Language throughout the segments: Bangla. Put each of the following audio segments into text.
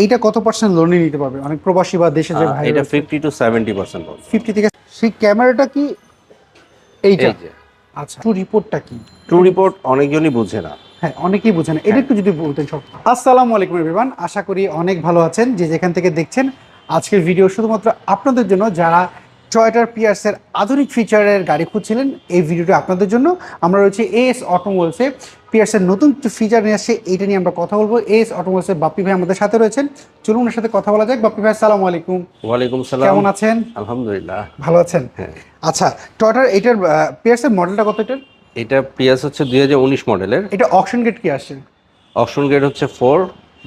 এইটা কত পার্সেন্ট লোনে নিতে পারবে অনেক প্রবাসী বা দেশে যে ভাই এটা 50 to 70% হবে। 50 থেকে সেই ক্যামেরাটা কি এইটা? এই যে আচ্ছা, ট্রু রিপোর্টটা কি? ট্রু রিপোর্ট অনেকজনই বোঝে না। হ্যাঁ, অনেকেই বোঝে না, এটা একটু যদি বলতেন সব। আসসালামু আলাইকুম এভরিওয়ান, আশা করি অনেক ভালো আছেন যে যেখান থেকে দেখছেন। আজকের ভিডিও শুধুমাত্র আপনাদের জন্য যারা টয়োটা পিয়ার্সের আধুনিক ফিচারের গাড়ি খুঁজছিলেন, এই ভিডিওটা আপনাদের জন্য। আমরা রয়েছে এএস অটোমোবাইলসে, পিয়ার্সের নতুন ফিচার নিয়ে আসছে, এইটা নিয়ে আমরা কথা বলবো। এএস অটোমোবাইলসের বাপ্পি ভাই আমাদের সাথে রয়েছেন, চলুন ওনার সাথে কথা বলা যাক। বাপ্পি ভাই আসসালামু আলাইকুম। ওয়ালাইকুম সালাম। কেমন আছেন? আলহামদুলিল্লাহ ভালো আছেন। হ্যাঁ। আচ্ছা, টয়োটার এইটার পিয়ার্সের মডেলটা কত? এটার এটা প্রিয়াস হচ্ছে 2019 মডেলের। এটা অকশন গেট কি আসছে? অপশন গ্রেড হচ্ছে 4,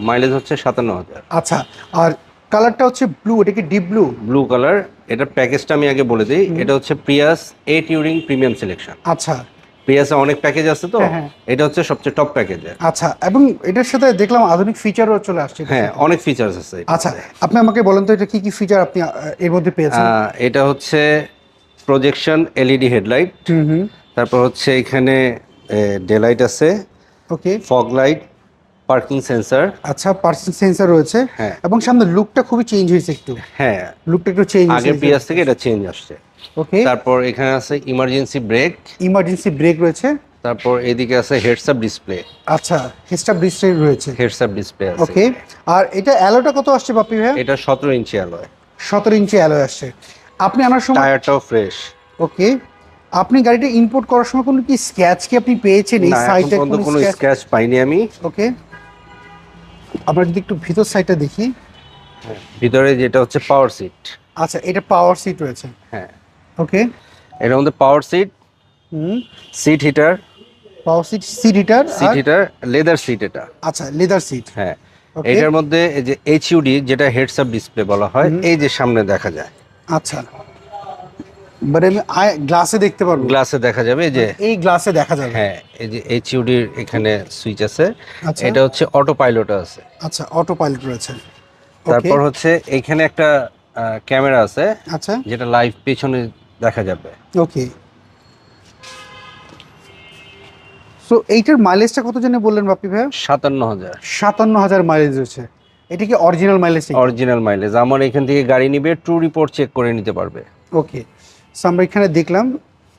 মাইলেজ হচ্ছে 57,000। আচ্ছা, আর কালারটা হচ্ছে ব্লু, এটা কি ডিপ ব্লু? Blue colour. এটার প্যাকেজটা আমি আগে বলে দিই, এটা হচ্ছে প্রিয়াস এ টিউরিং প্রিমিয়াম সিলেকশন। আচ্ছা প্রিয়াসে অনেক প্যাকেজ আছে তো, হ্যাঁ, হ্যাঁ। এটা হচ্ছে সবচেয়ে টপ প্যাকেজের। আচ্ছা, এবং এটার সাথে দেখলাম আধুনিক ফিচারও চলে আসছে। হ্যাঁ, অনেক ফিচার্স আছে এটাতে। আচ্ছা, আপনি আমাকে বলেন তো এটা কি কি ফিচার আপনি এর মধ্যে পেয়েছেন? এটা হচ্ছে প্রজেকশন এলইডি হেডলাইট, হুম। তারপর হচ্ছে এখানে ডেলাইট আছে, okay. Fog light, parking sensor. আচ্ছা, পার্সন সেন্সর রয়েছে। হ্যাঁ। এবং সামনে লুকটা খুবই চেঞ্জ হয়েছে একটু, হ্যাঁ, লুকটা একটু চেঞ্জ হয়েছে আগের প্রিয়াস থেকে এটা চেঞ্জ আসছে। ওকে। তারপর এখানে আছে ইমার্জেন্সি ব্রেক, ইমার্জেন্সি ব্রেক রয়েছে। তারপর এদিকে আছে হেডস আপ ডিসপ্লে। আচ্ছা, হেডস্টাপ ডিসপ্লে রয়েছে। হেডস আপ ডিসপ্লে আছে। ওকে। আর এটা অ্যালোটা কত আসছে বাপি ভাই? এটা 17 ইঞ্চি অ্যালয়। 17 ইঞ্চি অ্যালয় আসছে। আপনি আনার সময় টায়ারটাও ফ্রেশ। ওকে, আপনি গাড়িটা ইম্পোর্ট করার সময় কোনো কি স্ক্র্যাচ কি আপনি পেয়েছেন এই না, এখন সাইডে? পর্যন্ত কোনো স্ক্র্যাচ পাইনি আমি। ওকে, আমরা যদি একটু ভিতর সাইডটা দেখি। ভিতরে যেটা হচ্ছে পাওয়ার সিট। আচ্ছা, এটা পাওয়ার সিট রয়েছে। হ্যাঁ, ওকে। এর মধ্যে power seat, seat heater, power seat, seat heater, leather seat এটা। আচ্ছা, লেদার সিট। হ্যাঁ, Okay. এটার মধ্যে এই যে এইচইউডি যেটা হেডস আপ ডিসপ্লে বলা হয়, এই যে সামনে দেখা যায়। আচ্ছা, বাট আমি গ্লাসে দেখতে পারবো? গ্লাসে দেখা যাবে এই যে। এই গ্লাসে দেখা যাবে। হ্যাঁ, এই যে এইচইউডির এখানে সুইচ আছে। আচ্ছা। এটা হচ্ছে অটো পাইলট আছে। আচ্ছা, অটো পাইলট রয়েছে। তারপর হচ্ছে এখানে একটা ক্যামেরা আছে, আচ্ছা, যেটা লাইভ পেছনে দেখা যাবে। ওকে। সো এইটার মাইলেজটা কত জানে বললেন বাপি ভাই? 57,000 57,000 মাইলেজ রয়েছে। এটা কি অরিজিনাল মাইলেজ? Original mileage. আমার এখান থেকে গাড়ি নিবে, ট্রু রিপোর্ট চেক করে নিতে পারবে। ওকে, সো আমরা এখানে দেখলাম।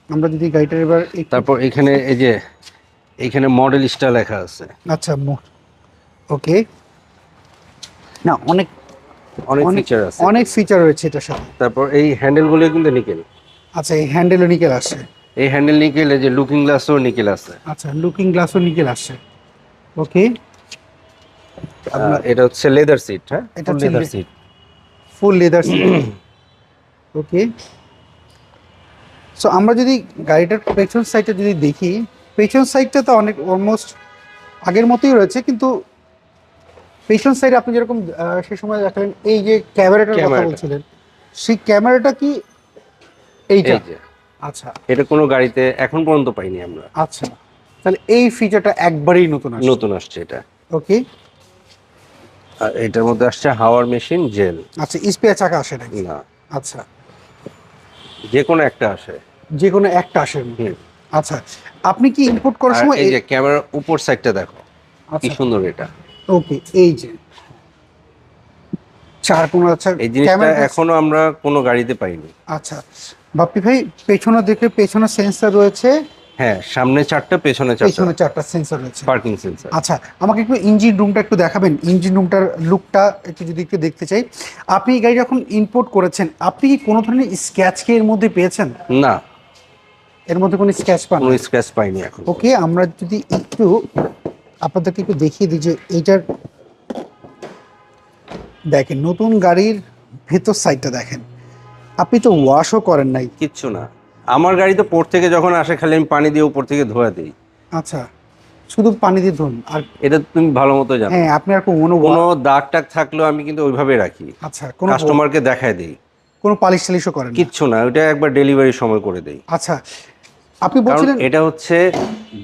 আমরা যদি গাড়িটার এবার তারপর এখানে এই যে এখানে মডেল স্টার লেখা আছে। আচ্ছা, ওকে। না, অনেক অনেক অনেক ফিচার আছে। অনেক ফিচার রয়েছে এটার সাথে। তারপর এই হ্যান্ডেলগুলো কিন্তু নিকেল। আচ্ছা, এই হ্যান্ডেলও নিকেল আসছে। এই হ্যান্ডেল নিকেল, এই যে লুকিং গ্লাসও নিকেল আছে। আচ্ছা, লুকিং গ্লাসও নিকেল আসছে। ওকে। এটা হচ্ছে লেদার সিট। হ্যাঁ, এটা হচ্ছে leather seat, full leather seat. Okay. So আমরা যদি গাড়িটার পেছন সাইডটা যদি দেখি, পেছন সাইডটা তো অনেক অলমোস্ট আগের মতোই রয়েছে, কিন্তু পেছন সাইডে আপনি যেরকম সে সময় দেখালেন এই যে ক্যামেরাটার কথা বলছিলেন, সেই ক্যামেরাটা কি এইটা? এই যে আচ্ছা, এটা কোনো গাড়িতে এখন পর্যন্ত পাইনি আমরা। আচ্ছা, তাহলে এই ফিচারটা একবারেই নতুন আসছে। নতুন আসছে এটা। ওকে। আর এটার মধ্যে আসছে হাওয়ার মেশিন জেল। আচ্ছা, স্পেয়ার চাকা আসে নাকি? না, আচ্ছা, যে কোনো একটা আসে। যে কোনো একটা আসে। আচ্ছা, আপনি কি ইম্পোর্ট করার আর সময় এই যে ক্যামেরার উপর সাইডটা দেখো কি আচ্ছা সুন্দর এটা। ওকে, এই যে চার কোণ। আচ্ছা, এই জিনিসটা ক্যামেরা এখনো আমরা কোনো গাড়িতে পাইনি। আচ্ছা বাপ্পি ভাই, পেছনে দেখে পেছনে সেন্সর রয়েছে। হ্যাঁ, সামনে 4টা, পেছনে 4টা, পেছনে 4টা সেন্সর রয়েছে। Parking sensor. আচ্ছা, আমাকে একটু ইঞ্জিন রুমটা একটু দেখাবেন? ইঞ্জিন রুমটার লুকটা একটু যদি একটু দেখতে চাই। আপনি এই গাড়ি যখন ইম্পোর্ট করেছেন, আপনি কি কোনো ধরনের স্ক্র্যাচ কি এর মধ্যে পেয়েছেন? না, এর মধ্যে কোনো স্ক্র্যাচ পান? কোনো স্ক্র্যাচ পাইনি এখন। ওকে, আমরা যদি একটু আপনাদেরকে একটু দেখিয়ে দিই যে এইটার দেখেন, নতুন গাড়ির ভেতর সাইডটা দেখেন। আপনি তো ওয়াশও করেন নাই? কিচ্ছু না, আমার গাড়ি তো পোর্ট থেকে যখন আসে খালি আমি পানি দিয়ে উপর থেকে ধোয়া দিই। আচ্ছা, শুধু পানি দিয়ে ধুন? আর এটা তুমি ভালো মতো জানো। হ্যাঁ, আপনি আর কোনো দাগ টাগ থাকলেও আমি কিন্তু ওইভাবে রাখি। আচ্ছা, কোনো কাস্টমারকে দেখায় দিই। কোনো পালিশ টালিশও করেন না? কিচ্ছু না, ওইটা একবার ডেলিভারির সময় করে দেই। আচ্ছা, আপনি কারণ বলছিলেন এটা হচ্ছে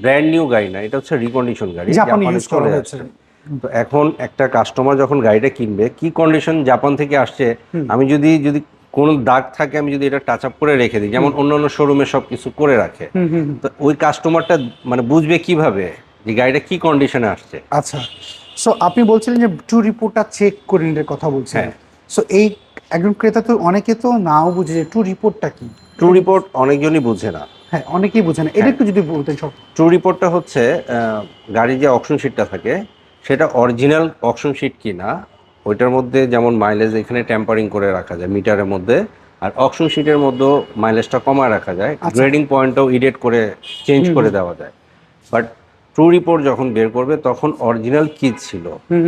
ব্র্যান্ড নিউ গাড়ি না, এটা হচ্ছে রিকন্ডিশন গাড়ি, জাপানি জাপানে ইউজ করা চলে হয়েছে। যাচ্ছে। তো এখন একটা কাস্টমার যখন গাড়িটা কিনবে, কি কন্ডিশন জাপান থেকে আসছে, আমি যদি যদি কোনো দাগ থাকে আমি যদি এটা টাচ আপ করে রেখে দিই, যেমন অন্য অন্য শোরুমে সব কিছু করে রাখে, তো ওই কাস্টমারটা মানে বুঝবে কিভাবে যে গাড়িটা কি কন্ডিশনে আসছে। আচ্ছা, সো আপনি বলছিলেন যে ট্রু রিপোর্টটা চেক করে নিতে কথা বলছেন। হ্যাঁ। সো এই একজন ক্রেতা তো অনেকে তো নাও বুঝে যে ট্রু রিপোর্টটা কি। ট্রু রিপোর্ট অনেকজনই বুঝে না। হ্যাঁ, অনেকেই বুঝে না, এটা হ্যাঁ। একটু যদি বলতেন সব। ট্রু রিপোর্টটা হচ্ছে গাড়ির যে অকশন শিটটা থাকে সেটা অরিজিনাল অকশন শিট কি না, ওইটার মধ্যে যেমন মাইলেজ এখানে ট্যাম্পারিং করে রাখা যায় মিটারের মধ্যে, আর অকশন শিটের মধ্যেও মাইলেজটা কমায় রাখা যায়, আচ্ছা। গ্রেডিং পয়েন্টটাও ইডিট করে চেঞ্জ করে দেওয়া যায়। বাট ট্রু রিপোর্ট যখন বের করবে তখন অরিজিনাল কি ছিল,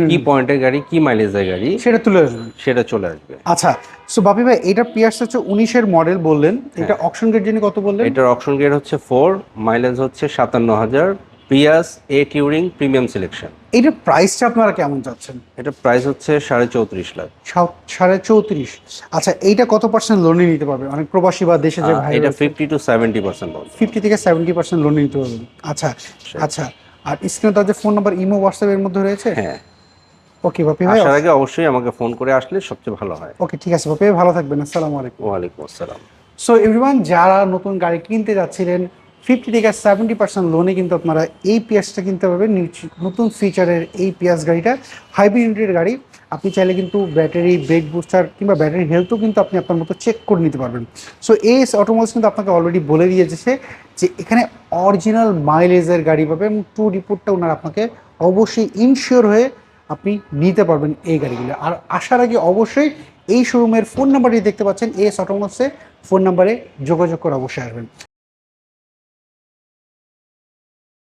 কি পয়েন্টের গাড়ি, কি মাইলেজের গাড়ি, সেটা তুলে আসবেন। সেটা চলে আসবে। আচ্ছা, সো বাপি ভাই এটা পিয়ার্স হচ্ছে 19-এর মডেল বললেন, এটা অকশন গেট জন্য কত বললেন? এটার অপশন গিয়ার হচ্ছে 4, মাইলেজ হচ্ছে 57,000, পিয়াস এ টিউরিং প্রিমিয়াম সিলেকশন। এটার প্রাইসটা আপনারা কেমন চাচ্ছেন? এটা প্রাইস হচ্ছে 34.5 লাখ। 34.5। আচ্ছা, এইটা কত পার্সেন্ট লোনে নিতে পারবে অনেক প্রবাসী বা দেশে যে ভাই? এটা 50 to 70% লোন। 50 থেকে 70% লোনে নিতে পারবেন। আচ্ছা আচ্ছা, আর স্ক্রিনে তার যে ফোন নাম্বার ইমো হোয়াটসঅ্যাপ এর মধ্যে রয়েছে? হ্যাঁ। ওকে বাপি ভাই, আসার আগে অবশ্যই আমাকে ফোন করে আসলে সবচেয়ে ভালো হয়। ওকে ঠিক আছে বাপি ভাই, ভালো থাকবেন, আসসালামু আলাইকুম। ওয়ালাইকুম আসসালাম। সো এভরিওয়ান, যারা নতুন গাড়ি কিনতে যাচ্ছিলেন 50 থেকে 70% লোনে কিন্তু আপনারা এই পিয়াসটা কিনতে পারবেন। নতুন ফিচারের এই পিয়াস গাড়িটা হাইব্রিড ইউনিটের গাড়ি। আপনি চাইলে কিন্তু ব্যাটারি, ব্রেক বুস্টার কিংবা ব্যাটারি হেলথও কিন্তু আপনি আপনার মতো চেক করে নিতে পারবেন। সো এস অটোমোবাইলস কিন্তু আপনাকে অলরেডি বলে দিয়েছে যে এখানে অরিজিনাল মাইলেজের গাড়ি পাবে, এবং ট্রু রিপোর্টটা ওনারা আপনাকে অবশ্যই ইনশিওর হয়ে আপনি নিতে পারবেন এই গাড়িগুলো। আর আসার আগে অবশ্যই এই শোরুমের ফোন নাম্বারটি দেখতে পাচ্ছেন, এস অটোমোবাইলসে ফোন নাম্বারে যোগাযোগ করে অবশ্যই আসবেন।